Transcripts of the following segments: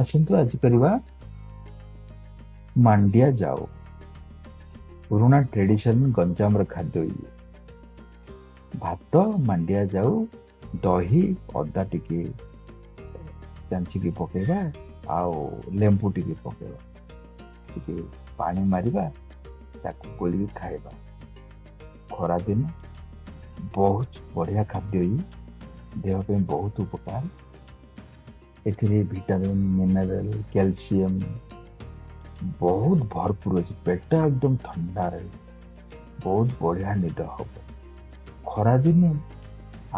ଆସନ୍ତୁ ଆଜି କରିବା ମାଣ୍ଡିଆ ଯାଉ। ପୁରୁଣା ଟ୍ରେଡିସନ ଗଞ୍ଜାମର ଖାଦ୍ୟ ଇଏ। ଭାତ, ମାଣ୍ଡିଆ ଯାଉ, ଦହି, ଅଦା ଟିକେ ଚାଞ୍ଚିକି ପକେଇବା, ଆଉ ଲେମ୍ବୁ ଟିକେ ପକେଇବା, ଟିକେ ପାଣି ମାରିବା, ତାକୁ ଗୋଳିକି ଖାଇବା। ଖରାଦିନ ବହୁତ ବଢିଆ ଖାଦ୍ୟ ଇଏ, ଦେହ ପାଇଁ ବହୁତ ଉପକାର। ଏଥିରେ ଭିଟାମିନ, ମିନେରାଲ, କ୍ୟାଲସିୟମ ବହୁତ ଭରପୁର ଅଛି। ପେଟ ଏକଦମ ଥଣ୍ଡା ରହେ, ବହୁତ ବଢିଆ ନିଦ ହବ। ଖରାଦିନେ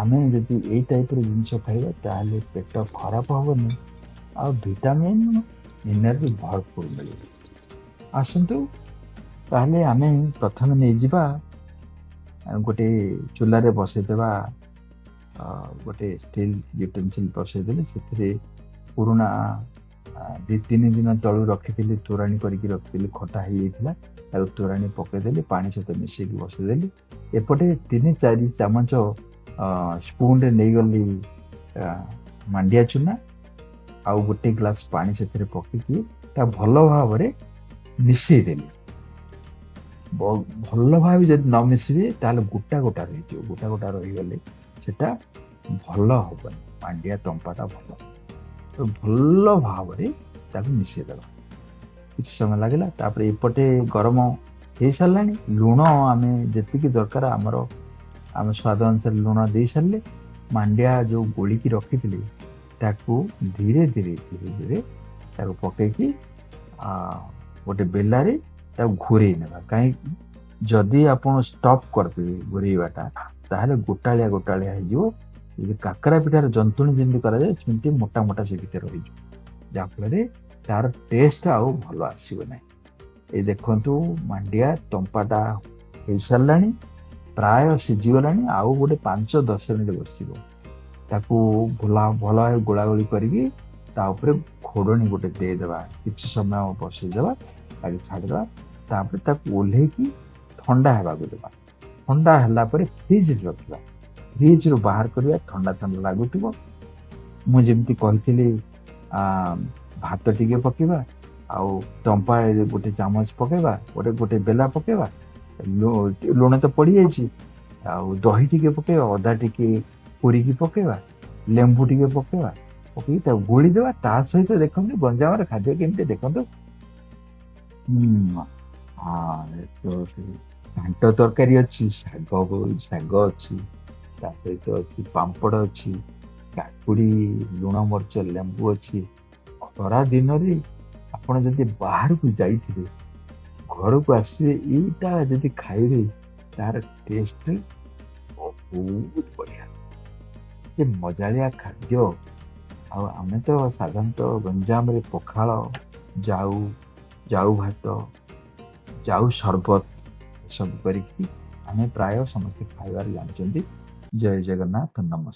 ଆମେ ଯଦି ଏଇ ଟାଇପର ଜିନିଷ ଖାଇବା ତାହେଲେ ପେଟ ଖରାପ ହବନି, ଆଉ ଭିଟାମିନ, ମିନେରାଲ ଭରପୁର ମିଳିବ। ଆସନ୍ତୁ ତାହେଲେ ଆମେ ପ୍ରଥମେ ନେଇଯିବା, ଗୋଟେ ଚୁଲାରେ ବସେଇଦେବା, ଗୋଟେ ଷ୍ଟିଲ ୟୁଟେନସିଲ ବସେଇଦେଲେ ସେଥିରେ ପୁରୁଣା 2-3 ଦିନ ତଳୁ ରଖିଥିଲି, ତୋରାଣୀ କରିକି ରଖିଥିଲି, ଖଟା ହେଇଯାଇଥିଲା, ତାକୁ ତୋରାଣୀ ପକେଇଦେଲି, ପାଣି ସହିତ ମିଶେଇକି ବସେଇଦେଲି। ଏପଟେ 3-4 ଚାମଚ ସ୍ପୁନରେ ନେଇଗଲି ମାଣ୍ଡିଆ ଚୁନା, ଆଉ ଗୋଟେ ଗ୍ଲାସ ପାଣି ସେଥିରେ ପକେଇକି ତା ଭଲ ଭାବରେ ମିଶେଇଦେଲି। ଭଲ ଭାବେ ଯଦି ନ ମିଶିବେ ତାହେଲେ ଗୋଟା ଗୋଟା ରହିଯିବ। ଗୋଟା ଗୋଟା ରହିଗଲେ ସେଟା ଭଲ ହବନି, ମାଣ୍ଡିଆ ତମ୍ପାଟା ଭଲ। ଭଲ ଭାବରେ ତାକୁ ମିଶେଇଦେବା। କିଛି ସମୟ ଲାଗିଲା, ତାପରେ ଏପଟେ ଗରମ ହେଇସାରିଲାଣି। ଲୁଣ ଆମେ ଯେତିକି ଦରକାର ଆମ ସ୍ୱାଦ ଅନୁସାରେ ଲୁଣ ଦେଇ ସାରିଲେ, ମାଣ୍ଡିଆ ଯୋଉ ଗୋଳିକି ରଖିଥିଲେ ତାକୁ ଧୀରେ ଧୀରେ ତାକୁ ପକେଇକି ଗୋଟେ ବେଲାରେ ତାକୁ ଘୋରେଇ ନେବା। କାହିଁକି, ଯଦି ଆପଣ ଷ୍ଟପ୍ କରିଦେବେ ଘୋରେଇବାଟା ତାହେଲେ ଗୋଟାଳିଆ ଗୋଟାଳିଆ ହେଇଯିବ। କାକରା ପିଠାର ଜନ୍ତୁଣୀ ଯେମିତି କରାଯାଏ ସେମିତି ମୋଟା ମୋଟା ସେ ଭିତରେ ରହିଯିବ, ଯାହାଫଳରେ ତାର ଟେଷ୍ଟ ଆଉ ଭଲ ଆସିବ ନାହିଁ। ଏଇ ଦେଖନ୍ତୁ ମାଣ୍ଡିଆ ତମ୍ପାଟା ହେଇସାରିଲାଣି, ପ୍ରାୟ ସିଝିଗଲାଣି। ଆଉ ଗୋଟେ 5-10 ମିନିଟ ବସିବ। ତାକୁ ଭଲ ଭାବେ ଗୋଳାଗୋଳି କରିକି ତା ଉପରେ ଘୋଡ଼ଣୀ ଗୋଟେ ଦେଇଦେବା, କିଛି ସମୟ ବସେଇଦେବା, ତାକୁ ଛାଡ଼ିଦେବା। ତାପରେ ତାକୁ ଓହ୍ଲେଇକି ଥଣ୍ଡା ହେବାକୁ ଦେବା। ଥଣ୍ଡା ହେଲା ପରେ ଫ୍ରିଜରେ ରଖିବା। ଫ୍ରିଜରୁ ବାହାର କରିବା, ଥଣ୍ଡା ଥଣ୍ଡା ଲାଗୁଥିବ। ମୁଁ ଯେମିତି କହିଥିଲି, ଭାତ ଟିକେ ପକେଇବା, ଆଉ ତମ୍ପା ଗୋଟେ ଚାମଚ ପକେଇବା, ଗୋଟେ ବେଲା ପକେଇବା, ଲୁଣ ତ ପଡିଯାଇଛି, ଆଉ ଦହି ଟିକେ ପକେଇବା, ଅଦା ଟିକେ କୋରିକି ପକେଇବା, ଲେମ୍ବୁ ଟିକେ ପକେଇବା, ପକେଇକି ତାକୁ ଗୋଳିଦେବା। ତା ସହିତ ଦେଖନ୍ତୁ ଗଞ୍ଜାମର ଖାଦ୍ୟ କେମିତି, ଦେଖନ୍ତୁ ଘାଣ୍ଟ ତରକାରୀ ଅଛି, ଶାଗ ଅଛି, ତା ସହିତ ଅଛି ପାମ୍ପଡ ଅଛି, କାକୁଡି, ଲୁଣ ମରିଚ ଲେମ୍ବୁ ଅଛି। ଖରା ଦିନରେ ଆପଣ ଯଦି ବାହାରକୁ ଯାଇଥିବେ, ଘରକୁ ଆସିବେ, ଏଇଟା ଯଦି ଖାଇବେ ତାର ଟେଷ୍ଟ ବହୁତ ବଢିଆ। ଏ ମଜାଳିଆ ଖାଦ୍ୟ। ଆଉ ଆମେ ତ ସାଧାରଣତଃ ଗଞ୍ଜାମରେ ପଖାଳ, ଜାଉ ଭାତ, ଜାଉ ସରବତ ସବୁ କରିକି ଆମେ ପ୍ରାୟ ସମସ୍ତେ ଖାଇବାରେ ଜାଣିଛନ୍ତି। ଜୟ ଜଗନ୍ନାଥ, ନମସ୍ତେ।